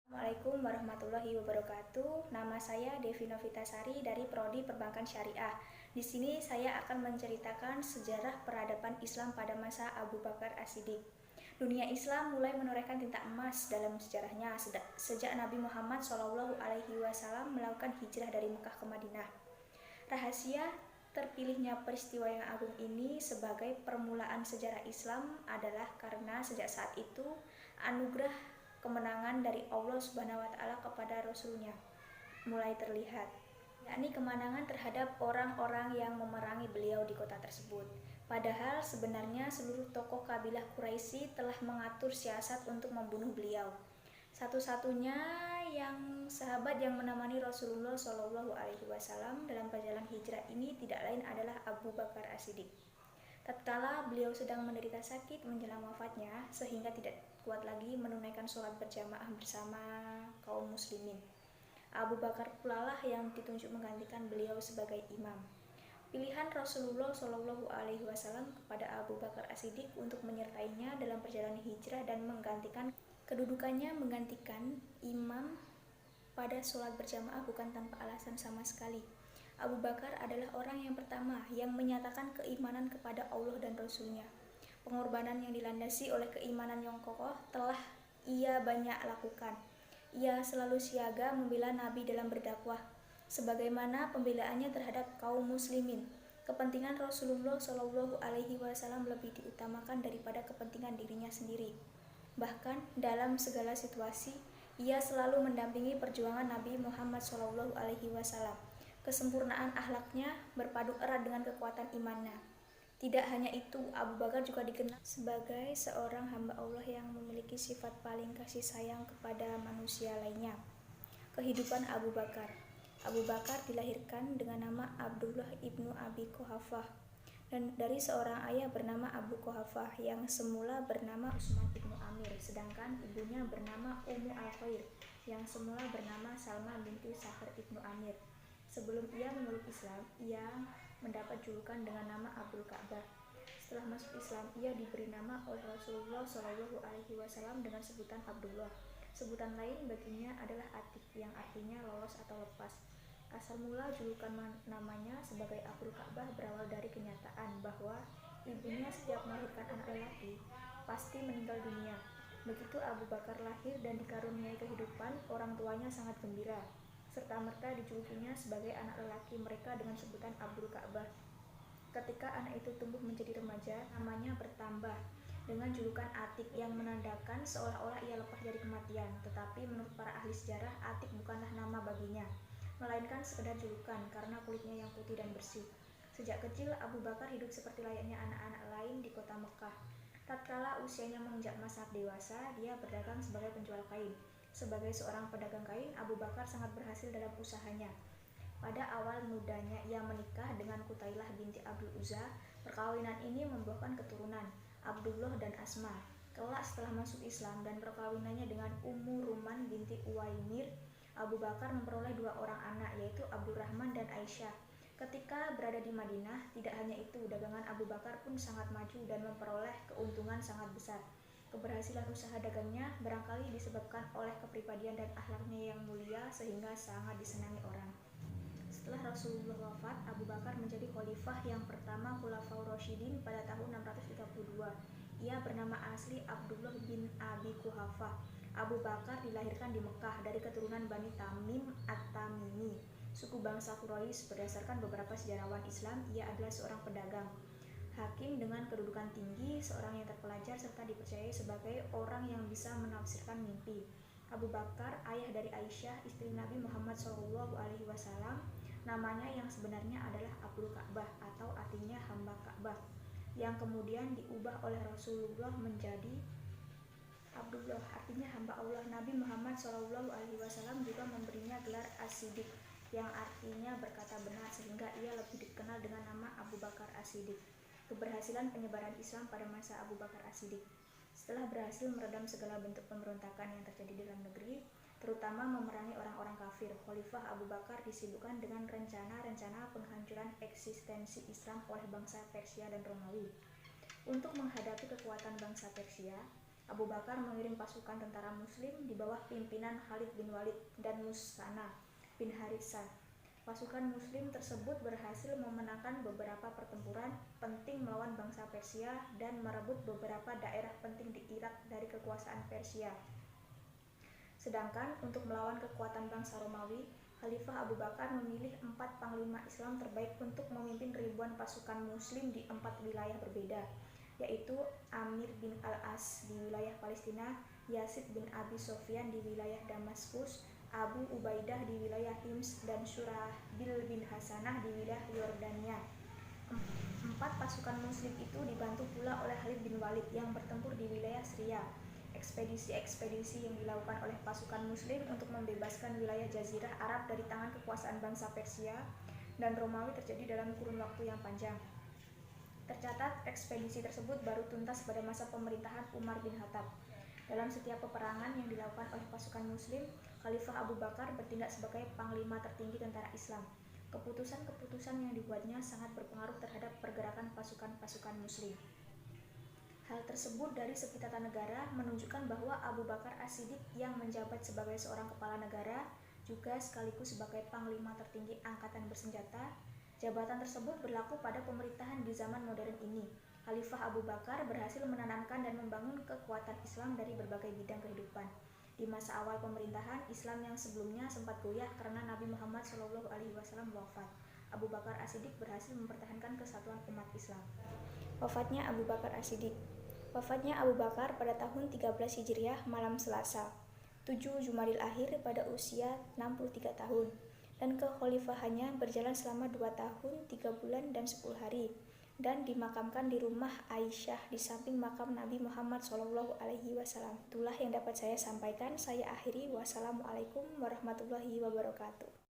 Assalamualaikum warahmatullahi wabarakatuh. Nama saya Devi Novitasari dari Prodi Perbankan Syariah. Di sini saya akan menceritakan sejarah peradaban Islam pada masa Abu Bakar As-Siddiq. Dunia Islam mulai menorehkan tinta emas dalam sejarahnya sejak Nabi Muhammad SAW melakukan hijrah dari Mekah ke Madinah. Rahasia terpilihnya peristiwa yang agung ini sebagai permulaan sejarah Islam adalah karena sejak saat itu anugerah kemenangan dari Allah Subhanahu wa Ta'ala kepada Rasulnya mulai terlihat, yakni kemenangan terhadap orang-orang yang memerangi beliau di kota tersebut. Padahal sebenarnya seluruh tokoh kabilah Quraisy telah mengatur siasat untuk membunuh beliau. Satu-satunya yang sahabat yang menemani Rasulullah Shallallahu Alaihi Wasallam dalam perjalanan hijrah ini tidak lain adalah Abu Bakar As-Siddiq. Tatkala beliau sedang menderita sakit menjelang wafatnya, sehingga tidak kuat lagi menunaikan sholat berjamaah bersama kaum muslimin, Abu Bakar pula lah yang ditunjuk menggantikan beliau sebagai imam. Pilihan Rasulullah Shallallahu Alaihi Wasallam kepada Abu Bakar As-Siddiq untuk menyertainya dalam perjalanan hijrah dan menggantikan kedudukannya menggantikan imam pada sholat berjamaah bukan tanpa alasan sama sekali. Abu Bakar adalah orang yang pertama yang menyatakan keimanan kepada Allah dan Rasul-Nya. Pengorbanan yang dilandasi oleh keimanan yang kokoh telah ia banyak lakukan. Ia selalu siaga membela Nabi dalam berdakwah, sebagaimana pembelaannya terhadap kaum muslimin. Kepentingan Rasulullah Shallallahu Alaihi Wasallam lebih diutamakan daripada kepentingan dirinya sendiri. Bahkan dalam segala situasi, ia selalu mendampingi perjuangan Nabi Muhammad Shallallahu Alaihi Wasallam. Kesempurnaan akhlaknya berpadu erat dengan kekuatan imannya. Tidak hanya itu, Abu Bakar juga dikenal sebagai seorang hamba Allah yang memiliki sifat paling kasih sayang kepada manusia lainnya. Kehidupan Abu Bakar. Abu Bakar dilahirkan dengan nama Abdullah ibnu Abi Quhafah dan dari seorang ayah bernama Abu Quhafah yang semula bernama Utsman ibnu Amir, sedangkan ibunya bernama Ummu Al-Khair yang semula bernama Salma binti Sakhr ibnu Amir. Sebelum ia memeluk Islam, ia mendapat julukan dengan nama Abdul Ka'bah. Setelah masuk Islam, ia diberi nama oleh Rasulullah Shallallahu Alaihi Wasallam dengan sebutan Abdullah. Sebutan lain baginya adalah Atik, yang artinya lolos atau lepas. Asal mula julukan namanya sebagai Abdul Ka'bah berawal dari kenyataan bahwa ibunya setiap melahirkan anak lelaki pasti meninggal dunia. Begitu Abu Bakar lahir dan dikaruniai kehidupan, orang tuanya sangat gembira, serta-merta dijulukinya sebagai anak lelaki mereka dengan sebutan Abdul Ka'bah. Ketika anak itu tumbuh menjadi remaja, namanya bertambah dengan julukan Atik yang menandakan seolah-olah ia lepas dari kematian. Tetapi menurut para ahli sejarah, Atik bukanlah nama baginya, melainkan sekedar julukan karena kulitnya yang putih dan bersih. Sejak kecil, Abu Bakar hidup seperti layaknya anak-anak lain di kota Mekah. Tatkala usianya menginjak masa dewasa, dia berdagang sebagai penjual kain. Sebagai seorang pedagang kain, Abu Bakar sangat berhasil dalam usahanya. Pada awal mudanya, ia menikah dengan Qutailah binti Abdul Uzza. Perkawinan ini membuahkan keturunan Abdullah dan Asma. Kelak setelah masuk Islam dan perkawinannya dengan Ummu Ruman binti Uwaimir, Abu Bakar memperoleh dua orang anak, yaitu Abdurrahman dan Aisyah. Ketika berada di Madinah, tidak hanya itu, dagangan Abu Bakar pun sangat maju dan memperoleh keuntungan sangat besar. Keberhasilan usaha dagangnya barangkali disebabkan oleh kepribadian dan akhlaknya yang mulia sehingga sangat disenangi orang. Setelah Rasulullah wafat, Abu Bakar menjadi khalifah yang pertama Khulafaur Rasyidin pada tahun 632. Ia bernama asli Abdullah bin Abi Quhafah. Abu Bakar dilahirkan di Mekah dari keturunan Bani Tamim At-Tamimi, suku bangsa Quraisy. Berdasarkan beberapa sejarawan Islam, ia adalah seorang pedagang, hakim dengan kedudukan tinggi, seorang yang terpelajar serta dipercayai sebagai orang yang bisa menafsirkan mimpi. Abu Bakar, ayah dari Aisyah, istri Nabi Muhammad SAW, namanya yang sebenarnya adalah Abdul Ka'bah atau artinya hamba Ka'bah, yang kemudian diubah oleh Rasulullah menjadi Abdullah, artinya hamba Allah. Nabi Muhammad SAW juga memberinya gelar As-Siddiq, yang artinya berkata benar, sehingga ia lebih dikenal dengan nama Abu Bakar As-Siddiq. Keberhasilan penyebaran Islam pada masa Abu Bakar As-Siddiq. Setelah berhasil meredam segala bentuk pemberontakan yang terjadi di dalam negeri, terutama memerangi orang-orang kafir, Khalifah Abu Bakar disibukkan dengan rencana-rencana penghancuran eksistensi Islam oleh bangsa Persia dan Romawi. Untuk menghadapi kekuatan bangsa Persia, Abu Bakar mengirim pasukan tentara muslim di bawah pimpinan Khalid bin Walid dan Musana bin Harithah. Pasukan muslim tersebut berhasil memenangkan beberapa pertempuran penting melawan bangsa Persia dan merebut beberapa daerah penting di Irak dari kekuasaan Persia. Sedangkan untuk melawan kekuatan bangsa Romawi, Khalifah Abu Bakar memilih 4 panglima Islam terbaik untuk memimpin ribuan pasukan muslim di 4 wilayah berbeda, yaitu Amir bin Al-As di wilayah Palestina, Yazid bin Abi Sofyan di wilayah Damaskus, Abu Ubaidah di wilayah Hims, dan Surahbil bin Hasanah di wilayah Yordania. 4 pasukan muslim itu dibantu pula oleh Khalid bin Walid yang bertempur di wilayah Syria. Ekspedisi-ekspedisi yang dilakukan oleh pasukan muslim untuk membebaskan wilayah Jazirah Arab dari tangan kekuasaan bangsa Persia dan Romawi terjadi dalam kurun waktu yang panjang. Tercatat, ekspedisi tersebut baru tuntas pada masa pemerintahan Umar bin Khattab. Dalam setiap peperangan yang dilakukan oleh pasukan muslim, Khalifah Abu Bakar bertindak sebagai panglima tertinggi tentara Islam. Keputusan-keputusan yang dibuatnya sangat berpengaruh terhadap pergerakan pasukan-pasukan muslim. Hal tersebut dari segi tata negara menunjukkan bahwa Abu Bakar As-Siddiq yang menjabat sebagai seorang kepala negara juga sekaligus sebagai panglima tertinggi angkatan bersenjata. Jabatan tersebut berlaku pada pemerintahan di zaman modern ini. Khalifah Abu Bakar berhasil menanamkan dan membangun kekuatan Islam dari berbagai bidang kehidupan. Di masa awal pemerintahan, Islam yang sebelumnya sempat goyah karena Nabi Muhammad SAW wafat. Abu Bakar As-Siddiq berhasil mempertahankan kesatuan umat Islam. Wafatnya Abu Bakar As-Siddiq. Wafatnya Abu Bakar pada tahun 13 Hijriah malam Selasa, 7 Jumadil Akhir pada usia 63 tahun, dan kekhalifahannya berjalan selama 2 tahun, 3 bulan, dan 10 hari, dan dimakamkan di rumah Aisyah di samping makam Nabi Muhammad SAW. Itulah yang dapat saya sampaikan. Saya akhiri. Wassalamualaikum warahmatullahi wabarakatuh.